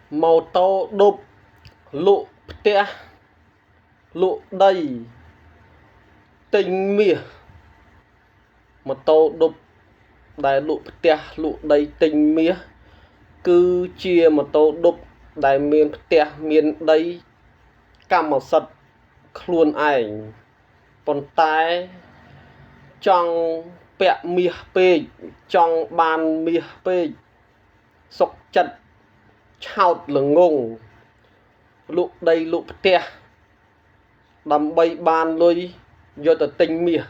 mô tô đục lụ tía lụ đầy tinh mía mô tô đục đại lụ tía lụ đầy tinh mía cứ chia mô tô đục đại miền tía miền đầy cam màu sật khuôn ảnh còn tay trong bẹ mía pê trong bàn mía pê sọc chật chào là ngùng lụ đầy lụ tía đầm bay bàn lôi do tờ tinh mía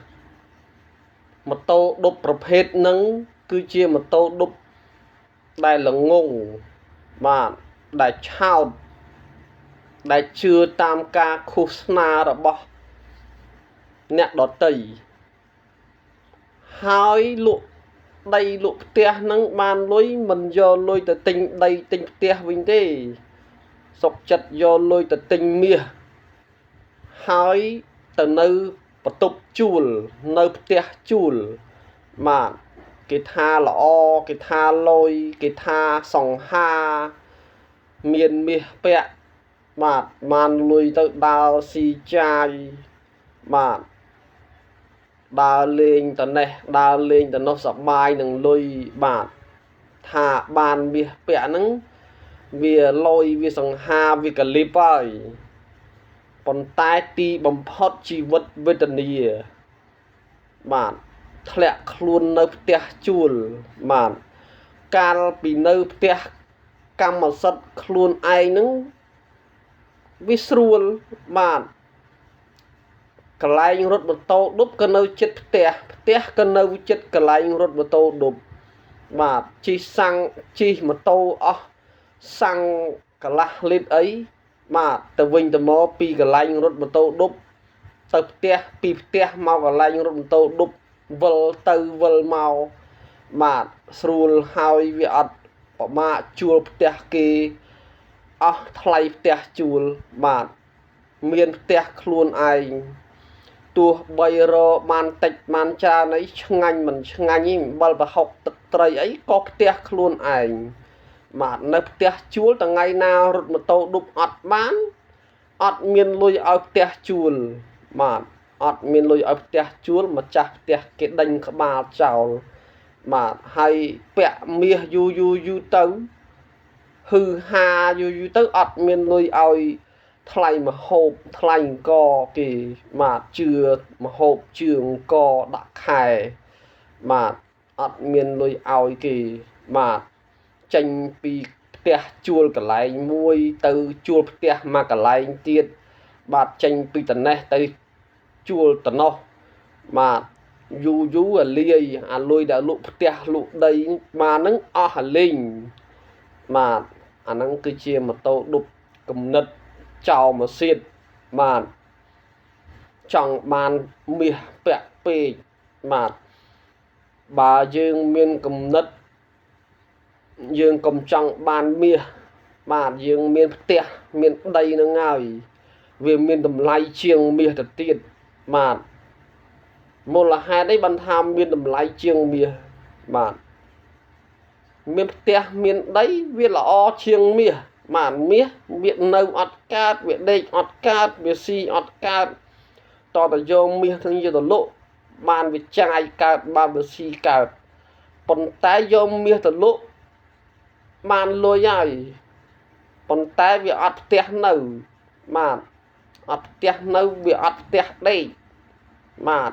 một tô đụcประเภท nâng cứ chia một tô đục đại là ngùng mà đại chào đại chưa tam ca khu sna rồi bỏ nè đó tẩy hai lụ đầy lụ tia nâng bàn lối mình do lôi tờ tinh đầy tinh tia vinh thế sọc chật do lôi tờ tinh mía hai tờ nơi bắt tục chùl nơi tia chùl mà cái tha là o cái tha lôi cái tha sòng ha miền mía bẹ mà man lùi tới đào xì chai mà đào lên tận này đào lên tận nó sập mai nâng lùi mà thả bàn mía bẹ nâng vì lôi vì sòng ha vì cả lip ấy còn tai ti bầm phốt chi vật với tận này mà thẹn luôn nơi tia chùl mà can bị nơi tia cam màu sật luôn ai nứng visual mà cái lại rốt một tô đúc cái nơi chết tia tia cái nơi chết cái lại rốt một tô đục mà chi sang chi một tô sang cái lá lên ấy mà từ vinh từ mò pi cái lại rốt một tô đục từ tia pi tia mau cái lại rốt một tô đục vul từ vul màu mà srul hai vị ắt mà chua tia kia thay tia chua mà miền tia luôn ai tua bay ro man tịch man cha nấy ngành mình ngành như bal và học tập trời ấy có tia luôn ai mà nơi tia chua từ ngày nào rồi một tô đục ọt bán ọt miền lùi ở tia chua mà ọt miền lùi ở tia chua mà chặt tia cái đành các bà chào mà hay bẹ mía yu tấu hư ha yu tấu ọt miền lùi oi thay mà hộp thay co kỳ mà chưa mà hộp trường co đã khai mà ọt miền lùi oi kỳ mà tranh pi tia chua cả lại muôi từ chua tia mà cả lại tiết bà tranh pi tận này từ chua tận nó mà yu ở lia lùi đã lụ tia lụ đây mà nắng linh mà nắng cứ chia một tô đục cầm nứt chào mà xiết mà trong bàn mía bẹ pê mà bà dương miên cầm nứt dương cầm trong bàn mía mà dương miên tia miên đây nó ngài về miên đầm lai chiêng mía thật tiệt mà một là hai đấy bàn tham miên đầm lai chiêng mía mà miên tia miên đấy viết là o chiêng mía mà mía việc nâu ọt cát việc đây ọt cát việc si ọt cát to là do mía thân như là lộ bàn việc chai cát bàn việc si cát còn tái do mía là lộ bàn lôi dài còn tái việc ọt tia nâu mà ọt tia nâu việc ọt tia đây mà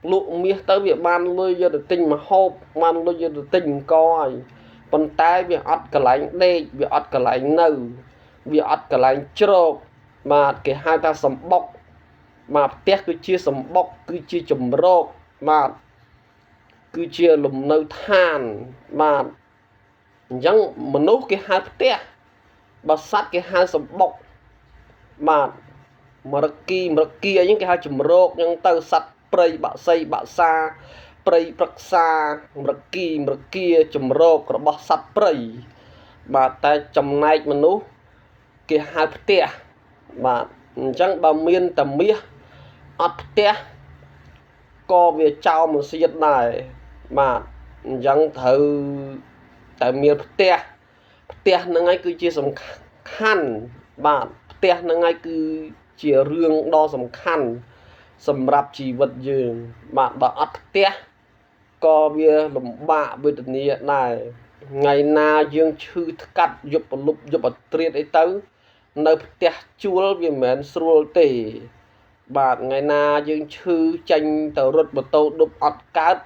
lụ mía tới việc bàn lôi do được tình mà hộp bàn lôi do được tình coi còn tay việc ọt cả lạnh đây việc ọt cả lạnh nâu việc ọt cả lạnh trộn mà cái hai ta sầm bọc mà tét cứ chia sầm bọc cứ chia chùm rô mà cứ chia lùm nâu than mà chẳng mà nấu cái hai tét bà sát cái hai sầm bọc mà kia những cái hai chùm rô những tao sắt prey bạ xây bạ xa prey bạc xa kia chùm rô của bọ sắt prey mà ta chùm này mà nấu cái hai tia mà chẳng bao miên tầm mía ớt tia co về trao một siết này mà chẳng thử tại miên ផ្ទះហ្នឹងឯងគឺជាសំខាន់បាទផ្ទះហ្នឹងឯងគឺជារឿងដ៏សំខាន់សម្រាប់ជីវិតយើងបាទបើអត់ផ្ទះក៏វាលំបាកវេទនាដែរថ្ងៃណាយើងឈឺថ្កាត់យប់ប្រលប់យប់អត្រាតអីទៅនៅផ្ទះជួលវាមិនមែនស្រួលទេបាទថ្ងៃណាយើងឈឺចាញ់ទៅរត់ម៉ូតូឌុបអត់កើត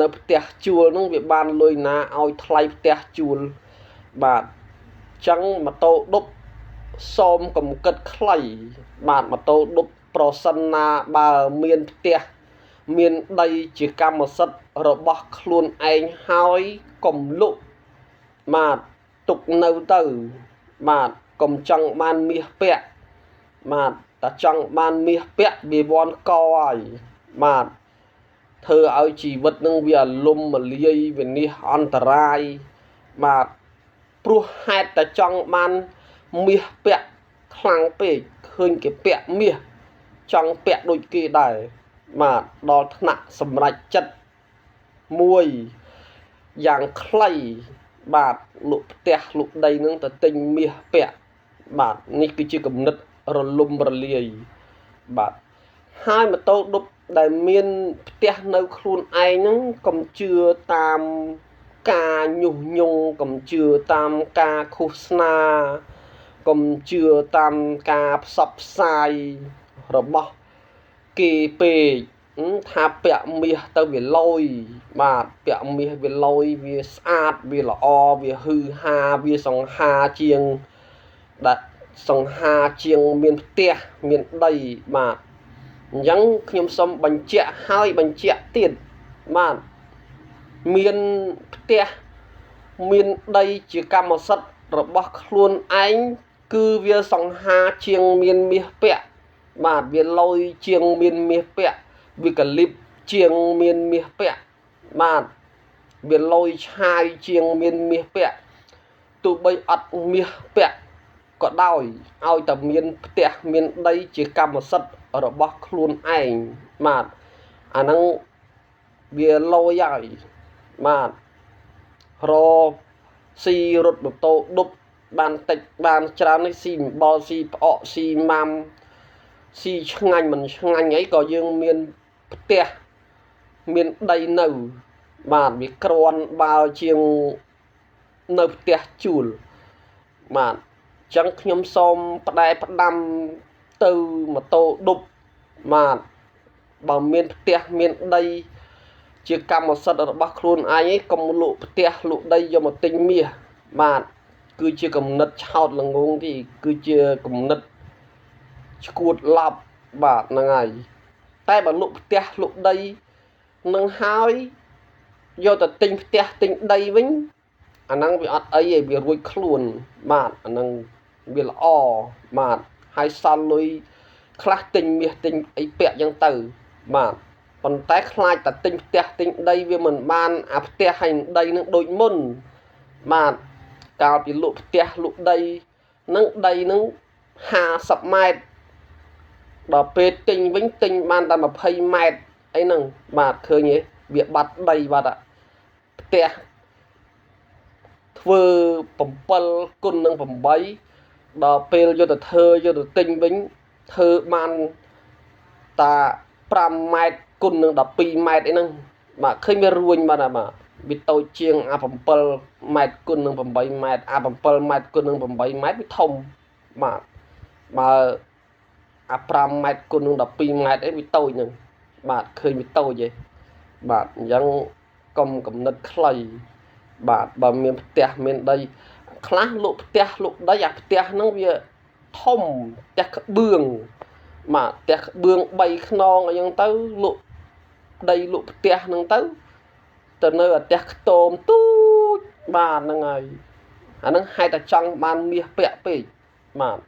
នៅផ្ទះជួលហ្នឹងវាបានលុយណាឲ្យថ្លៃផ្ទះជួលបាទចឹងម៉ូតូឌុបសូមកំកិតខ្លីបាទម៉ូតូឌុបប្រសិនណាបើមានផ្ទះមានដីជាកម្មសិទ្ធិរបស់ខ្លួនឯងហើយកុំលក់បាទទុកនៅទៅបាទកុំចង់បានមាសពាក់បាទតែចង់បានមាសពាក់វាវាន់កហើយបាទធ្វើឲ្យជីវិតនឹងវាលំមលាយវិនិច្ឆ័យអន្តរាយបាទព្រោះហេតុតែចង់បានមាសពាក់ខ្លាំងពេកឃើញគេពាក់មាសចង់ពាក់ដូចគេដែរបាទដល់ថ្នាក់សម្រេចចិត្តមួយយ៉ាងខ្លីបាទលក់ផ្ទះលក់ដីនឹងទៅទិញមាសពាក់បាទនេះគឺជាគំនិតរលំរលាយបាទហើយម៉ូតូឌុបដែលមានផ្ទះនៅខ្លួនឯងហ្នឹងកុំជឿតាមការញុះញង់កុំជឿតាមការឃោសនាកុំជឿតាមការផ្សព្វផ្សាយរបស់គេពេកថាពាក់មាសទៅវាលយបាទពាក់មាសវាលយវាស្អាតវាល្អវាហឺហាវាសង្ហាជាងដែលសង្ហាជាងមានផ្ទះមានដីបាទអញ្ចឹងខ្ញុំសូមបញ្ជាក់ហើយបញ្ជាក់ទៀតបាទមានផ្ទះមានដីជាកម្មសិទ្ធិរបស់ខ្លួនឯងគឺវាសង្ហាជាងមានមាសពាក់បាទវាលយជាងមានមាសពាក់វាកលិបជាងមានមាសពាក់បាទវាលយឆាយជាងមានមាសពាក់ទោះបីអត់មាសពាក់ក៏ដោយឲ្យតែមានផ្ទះមានដីជាកម្មសិទ្ធិរបស់ខ្លួនឯងបាទអាហ្នឹងវាលយហើយបាទរស៊ីរត់ម៉ូតូឌុបបានតិចបានច្រើននេះស៊ីអំបិលស៊ីផ្អកស៊ីម៉ាំស៊ីឆ្ងាញ់មិនឆ្ងាញ់អីក៏យើងមានផ្ទះមានដីនៅបាទវាក្រាន់បើជាងនៅផ្ទះជួលបាទចឹងខ្ញុំសូមផ្ដែផ្ដាំទៅម៉ូតូឌុបបាទបើមានផ្ទះមានដីជាកម្មសិទ្ធិរបស់ខ្លួនឯងកុំលក់ផ្ទះលក់ដីយកមកទិញមាសបាទគឺជាគំនិតឆោតល្ងងទីគឺជាគំនិតឈួតឡប់បាទហ្នឹងហើយតែបើលក់ផ្ទះលក់ដីនឹងហើយយកទៅទិញផ្ទះទិញដីវិញអាហ្នឹងវាអត់អីទេវារួចខ្លួនបាទអាហ្នឹងវាល្អបាទហើយសល់លុយខ្លះទិញមាសទិញអីពាក់ចឹងទៅបាទប៉ុន្តែខ្លាចតែទិញផ្ទះទិញដីវាមិនបានអាផ្ទះហើយដីនឹងដូចមុនបាទកាលពីលក់ផ្ទះលក់ដីនឹងដីនឹង50ម៉ែត្រដល់ពេលទិញវិញទិញបានតែ20ម៉ែត្រអីហ្នឹងបាទឃើញទេវាបាត់ដីបាត់ផ្ទះធ្វើ7គុណនឹង8ដល់ពេលយកទៅធ្វើយកទៅទិញវិញធ្វើបានតា5ម៉ែត្រគុណនឹង12ម៉ែត្រអីហ្នឹងបាទឃើញវារួញបាទបាទវាតូចជាងអា7ម៉ែត្រគុណនឹង8ម៉ែត្រអា7ម៉ែត្រគុណនឹង8ម៉ែត្រវាធំបាទបើអា5ម៉ែត្រគុណនឹង12ម៉ែត្រអីវាតូចហ្នឹងបាទឃើញវាតូចឯងបាទអញ្ចឹងកុំកំណត់ខ្លីបាទបើមានផ្ទះមានដីខ្លះលក់ផ្ទះលក់ដីអាផ្ទះហ្នឹងវាធំផ្ទះក្បឿងបាទផ្ទះក្បឿង3ខ្នងអីចឹងទៅលក់ដីលក់ផ្ទះហ្នឹងទៅនៅអាផ្ទះខ្ទមទូចបាទហ្នឹងហើយអាហ្នឹងហេតុតែចង់បានមាសពាក់ពេកបាទ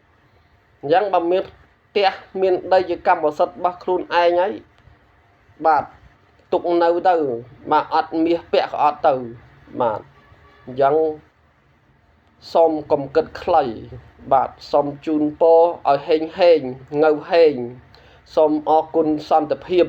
អញ្ចឹងបើមានផ្ទះមានដីជាកម្មសិទ្ធិរបស់ខ្លួនឯងហើយបាទទុកនៅទៅបាទអត់មាសពាក់ក៏អត់ទៅបាទអញ្ចឹងសូមកុំគិតខ្លីបាទសូមជូនពរឲ្យហេងងើវហេងសូមអរគុណសន្តិភាព